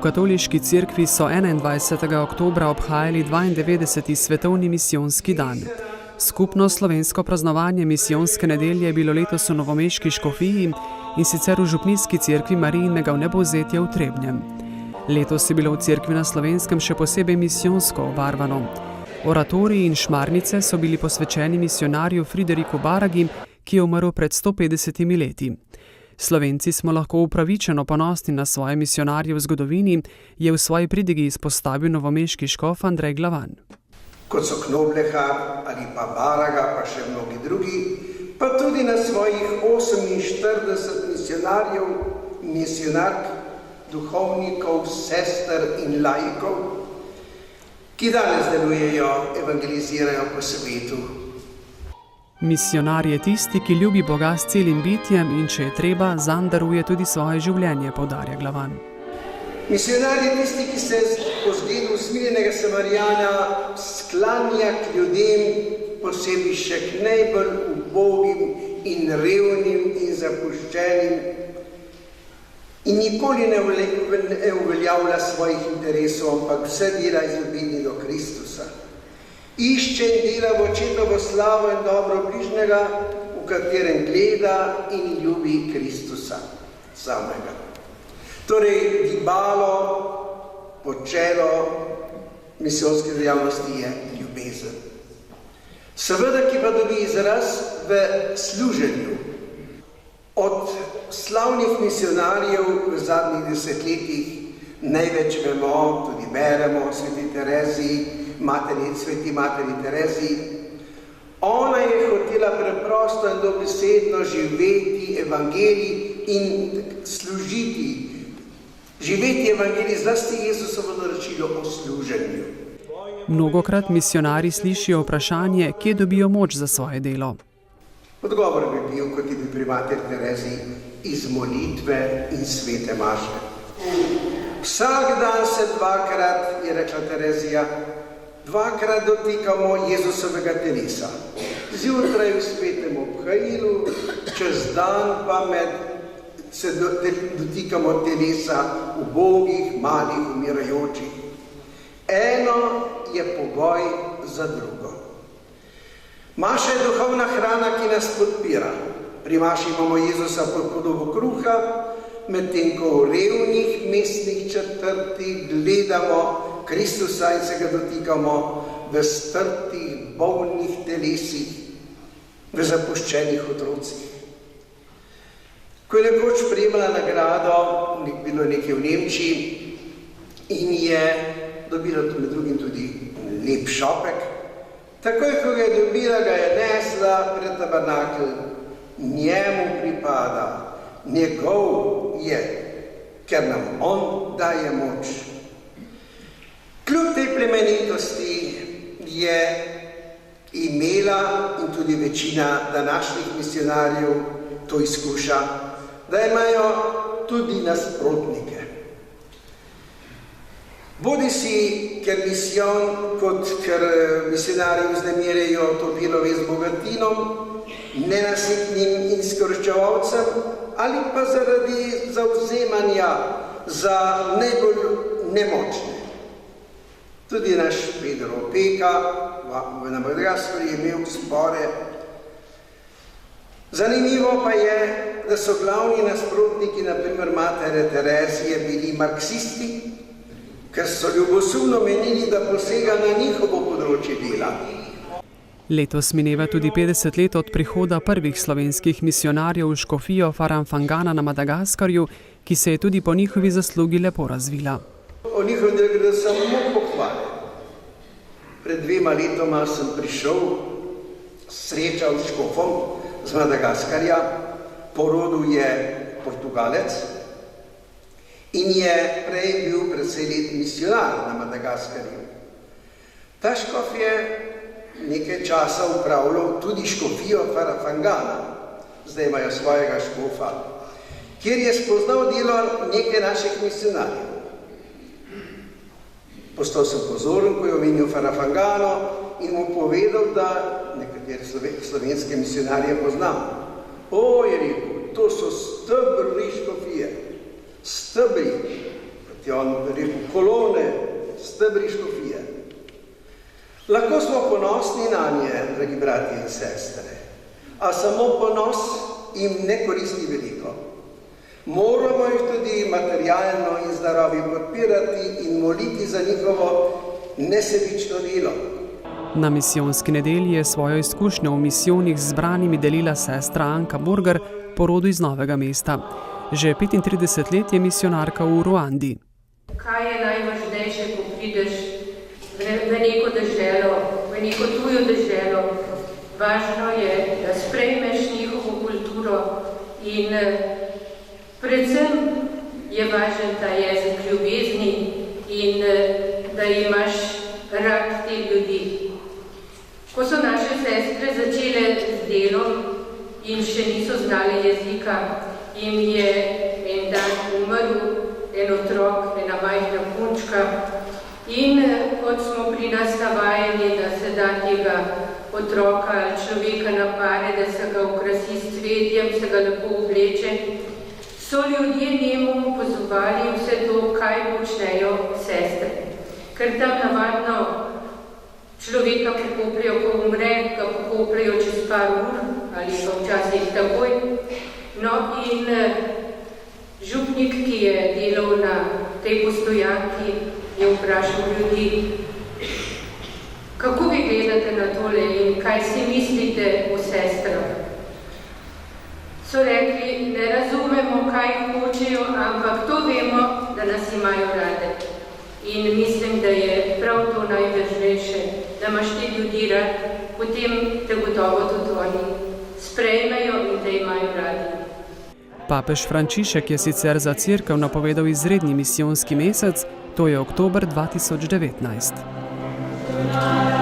katoliški cerkvi so 21. oktobra obhajali 92. svetovni misijonski dan. Skupno slovensko praznovanje misijonske nedelje je bilo letos v novomeški škofiji in sicer v župnijski cerkvi Marijinega vnebovzetja v Trebnjem. Letos je bilo v cerkvi na Slovenskem še posebej misijonsko obarvano. Oratoriji in šmarnice so bili posvečeni misijonarju Frideriku Baragi, ki je umrl pred 150 leti. Slovenci smo lahko upravičeno ponosni na svoje misijonarje v zgodovini, je v svoji pridigi izpostavil novomeški škof Andrej Glavan. Kot so Knobleha ali pa Baraga, pa še mnogi drugi, pa tudi na svojih 48 misijonarjev, misijonark, duhovnikov, sester in laikov, ki danes delujejo, evangelizirajo po svetu. Misijonar je tisti, ki ljubi Boga s celim bitjem in če je treba, zanj daruje tudi svoje življenje, poudarja Glavan. Misijonar je tisti, ki se po zgledu usmiljenega Samarijana sklanja k ljudem, posebej še k najbolj ubogim in revnim in zapuščenim in nikoli ne uveljavlja svojih interesov, ampak vse dela iz ljubezni do Kristusa. Išče in dela v očetovo slavo in dobro bližnjega, v katerem gleda in ljubi Kristusa samega. Torej, gibalo, počelo misijonske dejavnosti je ljubezen. Seveda, ki pa dobi izraz v služenju. Od slavnih misijonarjev v zadnjih desetletjih največ vemo, tudi beremo o sveti Tereziji, sveti materi Tereziji. Ona je hotela preprosto in dobesedno živeti evangelij in služiti. Živeti evangelij, zlasti Jezusovo naročilo o služenju. Mnogokrat misijonarji slišijo vprašanje, kje dobijo moč za svoje delo. Odgovor bi bil, kot je bil pri materi Tereziji, iz molitve in svete maše. Vsak dan se dvakrat, je rekla Terezija, dvakrat dotikamo Jezusovega telesa. Zjutraj v svetem obhajilu, čez dan pa se dotikamo telesa ubogih, malih, umirajočih. Eno je pogoj za drugo. Maša je duhovna hrana, ki nas podpira. Pri maši imamo Jezusa pod podobo kruha, medtem ko v revnih mestnih četrtih gledamo Kristusa in se ga dotikamo v strtih, bolnih telesih, v zapuščenih otrocih. Ko je nekoč prejemala nagrado, bilo nekaj v Nemčiji in je dobila med drugim tudi lep šopek, takoj, ko ga je dobila, ga je nesla pred tabernakelj. Njemu pripada, njegov je, ker nam on daje moč. Kljub tej plemenitosti je imela in tudi večina današnjih misijonarjev to izkuša, da imajo tudi nasprotnike. Bodisi, ker misijon, kot ker misijonarji vznemirjajo to delo z bogatinom, nenasitnim in skoroščevalcem, ali pa zaradi zavzemanja za najbolj nemočne. Tudi naš Pedro Opeka na Madagaskarju je imel spore. Zanimivo pa je, da so glavni nasprotniki, na primer matere Terezije, bili marksisti, ker so ljubosumno menili, da posega na njihovo področje dela. Letos mineva tudi 50 let od prihoda prvih slovenskih misijonarjev v škofijo Faramfangana na Madagaskarju, ki se je tudi po njihovi zaslugi lepo razvila. O njihovem delu gre samo pohvale. Pred 2 letoma sem prišel, srečal s škofom z Madagaskarja, po rodu je Portugalec in je prej bil precej let misijonar na Madagaskarju. Ta škof je nekaj časa upravljal tudi škofijo Farafangana, zdaj imajo svojega škofa, kjer je spoznal delo nekaj naših misijonarjev. Postal sem pozoren, ko je omenil Farafangano in mu povedal, da nekatere slovenske misijonarje poznam. O, je rekel, to so stebri škofije, stebri, je on rekel, kolone, stebri škofije. Lahko smo ponosni na nje, dragi brati in sestre, a samo ponos jim ne koristi veliko. Moramo jih tudi materialno in zdravi podpirati in moliti za njihovo nesebično delo. Na misijonski nedelji je svojo izkušnjo v misijonih z zbranimi delila sestra Anka Burger, po rodu iz Novega mesta. Že 35 let je misijonarka v Ruandi. Kaj je najvažnejše, ko prideš v neko deželo, v neko tujo deželo? Važno je, da sprejmeš njihovo kulturo in predvsem je važen ta jezik ljubezni in da imaš rad te ljudi. Ko so naše sestre začele z delom in še niso znali jezika, jim je en dan umrl en otrok, ena majhna punčka in kot smo pri nas navajeni, da se da tega otroka ali človeka na pare, da se ga okrasi s cvetjem, se ga lepo obleče, so ljudje njemu pozvali vse to, kaj počnejo sestre. Ker tam navadno človeka pokopljajo, ko umre, ga pokopljajo čez par ur ali pa včasih takoj. No in župnik, ki je delal na tej postojanki, je vprašal ljudi, kako vi gledate na tole in kaj si mislite o sestrah? So rekli, ne razumemo, kaj hočejo, ampak to vemo, da nas imajo rade. In mislim, da je prav to najvažnejše, da imaš te ljudi rad, potem te gotovo tudi oni sprejmejo in te imajo radi. Papež Frančišek je sicer za Cerkev napovedal izredni misijonski mesec, to je oktober 2019.